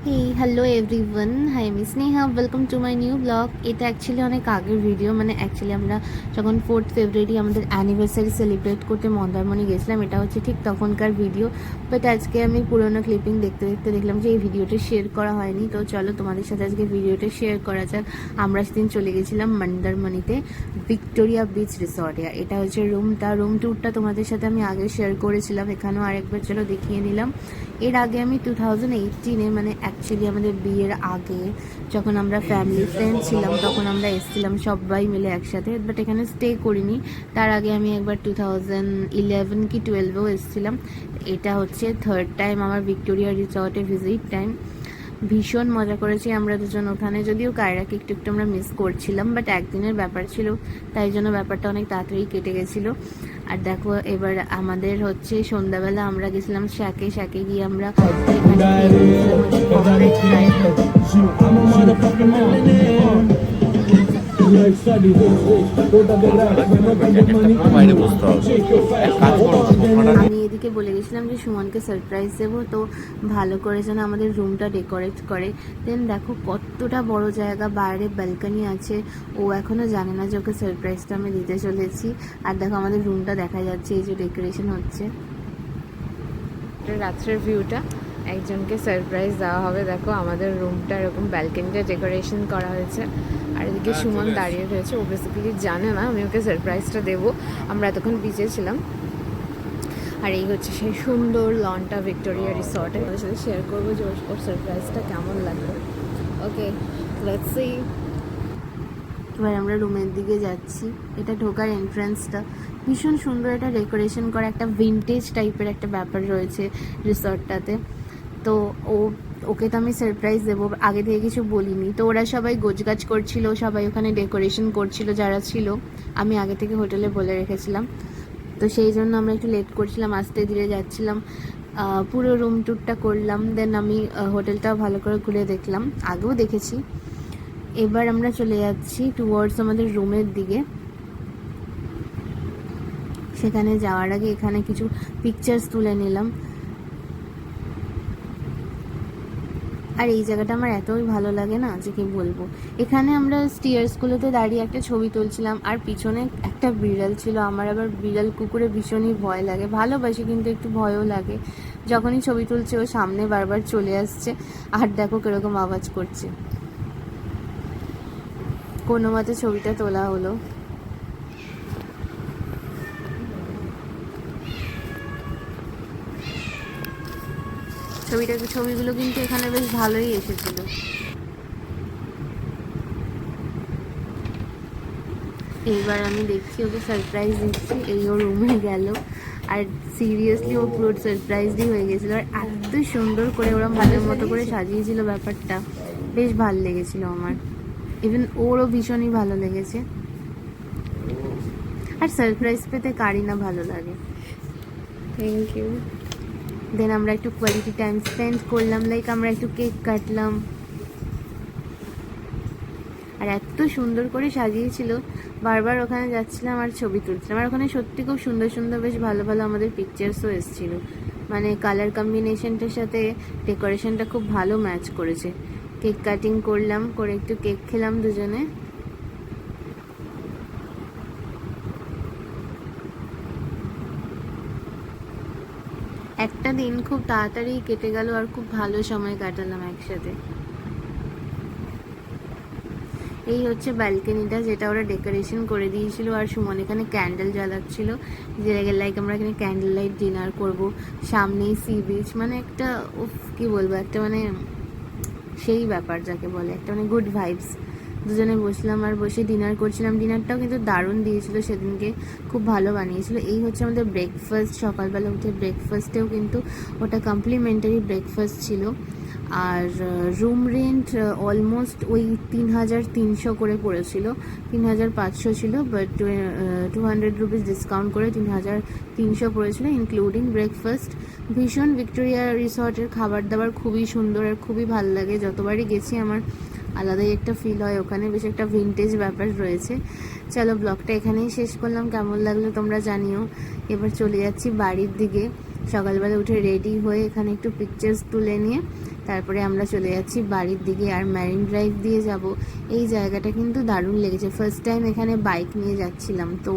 হে hello everyone, high আমি Sneha, welcome to my new blog. এটা actually অনেক আগের ভিডিও, মানে অ্যাকচুয়ালি আমরা যখন 4th ফেব্রুয়ারি আমাদের অ্যানিভার্সারি সেলিব্রেট করতে মন্দারমণি গেছিলাম, এটা হচ্ছে ঠিক তখনকার ভিডিও। বাট আজকে আমি পুরোনো ক্লিপিং দেখতে দেখতে দেখলাম যে এই ভিডিওটা শেয়ার করা হয়নি, তো চলো তোমাদের সাথে আজকে ভিডিওটা শেয়ার করা যাক। আমরা সেদিন চলে গেছিলাম মন্দারমণিতে ভিক্টোরিয়া বিচ রিসর্টে। এটা হচ্ছে রুম ট্যুরটা তোমাদের সাথে আমি আগে শেয়ার করেছিলাম, এখানেও আরেকবার চলো দেখিয়ে নিলাম। এর আগে আমি 2018-এ, মানে অ্যাকচুয়ালি আমাদের বিয়ের আগে যখন আমরা ফ্যামিলি ফ্রেন্ড ছিলাম তখন আমরা এসেছিলাম সবাই মিলে একসাথে, বাট এখানে স্টে করিনি। তার আগে আমি একবার 2011 কি 12-এও এসেছিলাম। এটা হচ্ছে থার্ড টাইম আমার ভিক্টোরিয়া রিসর্টে ভিজিট টাইম। ভীষণ মজা করেছি আমরা দুজন ওখানে, যদিও কায়রাকে একটু একটু আমরা মিস করছিলাম, বাট একদিনের ব্যাপার ছিল তাই জন্য ব্যাপারটা অনেক তাড়াতাড়ি কেটে গেছিলো। আর দেখো এবার আমাদের হচ্ছে সন্ধ্যাবেলা আমরা গেছিলাম শ্যাকে গিয়ে আমরা আমি এদিকে বলে গেছিলাম যে সুমনকে সারপ্রাইজ দেবো, তো ভালো করে যেন আমাদের রুমটা ডেকোরেট করে। দেন দেখো কতটা বড় জায়গা, বাইরে ব্যালকনি আছে। ও এখনও জানে না যে ওকে সারপ্রাইজটা আমি দিতে চলেছি। আর দেখো আমাদের রুমটা দেখা যাচ্ছে, এই যে ডেকোরেশন হচ্ছে। রাত্রের ভিউটা, একজনকে সারপ্রাইজ দেওয়া হবে। দেখো আমাদের রুমটা এরকম ব্যালকনিটা ডেকোরেশন করা হয়েছে। আর এদিকে সুমন দাঁড়িয়ে রয়েছে, ও বেসিক্যালি জানে না আমি ওকে সারপ্রাইজটা দেবো। আমরা এতক্ষণ বিচে ছিলাম। আর এই হচ্ছে সেই সুন্দর লনটা ভিক্টোরিয়া রিসর্টে। ওর সাথে শেয়ার করবো যে ওর সারপ্রাইজটা কেমন লাগবে। ওকে, লেটস সি। এবার আমরা রুমের দিকে যাচ্ছি। এটা ঢোকার এন্ট্রান্সটা ভীষণ সুন্দর, একটা ডেকোরেশন করা, একটা ভিন্টেজ টাইপের একটা ব্যাপার রয়েছে রিসর্টটাতে। তো ওকে তো আমি সারপ্রাইজ দেবো, আগে থেকে কিছু বলিনি। তো ওরা সবাই গোছগাছ করছিল, সবাই ওখানে ডেকোরেশন করছিল যারা ছিল। আমি আগে থেকে হোটেলে বলে রেখেছিলাম, তো সেই জন্য আমরা একটু লেট করছিলাম, আস্তে ধীরে যাচ্ছিলাম। পুরো রুম ট্যুরটা করলাম। দেন আমি হোটেলটাও ভালো করে ঘুরে দেখলাম, আগেও দেখেছি। এবার আমরা চলে যাচ্ছি টুয়ার্ডস আমাদের রুমের দিকে। সেখানে যাওয়ার আগে এখানে কিছু পিকচার্স তুলে নিলাম। আর এই জায়গাটা আমার এতই ভালো লাগে না যে কি বলবো। এখানে আমরা স্টিয়ার্সগুলোতে দাঁড়িয়ে একটা ছবি তুলছিলাম, আর পিছনে একটা বিড়াল ছিল। আমার আবার বিড়াল কুকুরে ভীষণই ভয় লাগে, ভালোবাসি কিন্তু একটু ভয়ও লাগে। যখনই ছবি তুলছে ও সামনে বারবার চলে আসছে, আর দেখো কিরকম আওয়াজ করছে। কোনো মতে ছবিটা তোলা হলো। ছবিগুলো কিন্তু এখানে বেশ ভালোই এসেছিল। এইবার আমি দেখছি ওকে সারপ্রাইজ দিচ্ছি, এই ওর রুমে গেল। আর সিরিয়াসলি ও পুরো সারপ্রাইজই হয়ে গেছিলো। আর এত সুন্দর করে ওরা মনের মতো করে সাজিয়েছিল ব্যাপারটা, বেশ ভালো লেগেছিল আমার। ইভেন ওরও ভীষণই ভালো লেগেছে। আর সারপ্রাইজ পেতে কারই না ভালো লাগে। Thank you. দেন আমরা একটু কোয়ালিটি টাইম স্পেন্ড করলাম, লাইক আমরা একটু কেক কাটলাম। আর এত সুন্দর করে সাজিয়েছিল, বারবার ওখানে যাচ্ছিলাম আর ছবি তুলছিলাম। আর ওখানে সত্যি খুব সুন্দর সুন্দর বেশ ভালো ভালো আমাদের পিকচার্সও এসেছিল, মানে কালার কম্বিনেশনটার সাথে ডেকোরেশনটা খুব ভালো ম্যাচ করেছে। কেক কাটিং করলাম, করে একটু কেক খেলাম দুজনে। একটা দিন খুব তাড়াতাড়ি কেটে গেল আর খুব ভালো সময় কাটালাম একসাথে। এই হচ্ছে ব্যালকনিটা, যেটা ওরা ডেকোরেশন করে দিয়েছিল। আর সুমন এখানে ক্যান্ডেল জ্বালাচ্ছিল, যে লাইক আমরা এখানে ক্যান্ডেল লাইট ডিনার করব। সামনেই সি বিচ, মানে একটা কি বলবো, একটা মানে সেই ব্যাপার যাকে বলে, একটা মানে গুড ভাইবস। দুজনে বসলাম আর বসে ডিনার করছিলাম। ডিনারটাও কিন্তু দারুণ দিয়েছিল সেদিনকে, খুব ভালো বানিয়েছিল। এই হচ্ছে আমাদের ব্রেকফাস্ট। সকালবেলা উঠে ব্রেকফাস্টেও কিন্তু ওটা কমপ্লিমেন্টারি ব্রেকফাস্ট ছিল। আর রুম রেন্ট অলমোস্ট ওই 3,300 করে পড়েছিল। 3,500 ছিল, বাট 200 রুপিস ডিসকাউন্ট করে 3,300 পড়েছিল, ইনক্লুডিং ব্রেকফাস্ট। ভীষণ ভিক্টোরিয়া রিসর্টের খাবার দাবার খুবই সুন্দর আর খুবই ভালো লাগে। যতবারই গেছি আমার আলাদাই একটা ফিল হয় ওখানে, বেশ একটা ভিন্টেজ ব্যাপার রয়েছে। চলো ব্লগটা এখানেই শেষ করলাম, কেমন লাগলো তোমরা জানিও। এবার চলে যাচ্ছি বাড়ির দিকে। সকালবেলা উঠে রেডি হয়ে এখানে একটু পিকচার্স তুলে নিয়ে তারপরে আমরা চলে যাচ্ছি বাড়ির দিকে, আর ম্যারিন ড্রাইভ দিয়ে যাব। এই জায়গাটা কিন্তু দারুণ লেগেছে, ফার্স্ট টাইম এখানে বাইক নিয়ে যাচ্ছিলাম, তো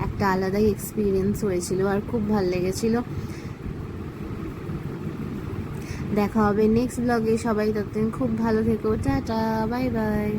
একটা আলাদাই এক্সপিরিয়েন্স হয়েছিল আর খুব ভালো লেগেছিল। দেখা হবে নেক্সট ব্লগে, সবাই ততদিন খুব ভালো থেকো, টাটা, বাই বাই।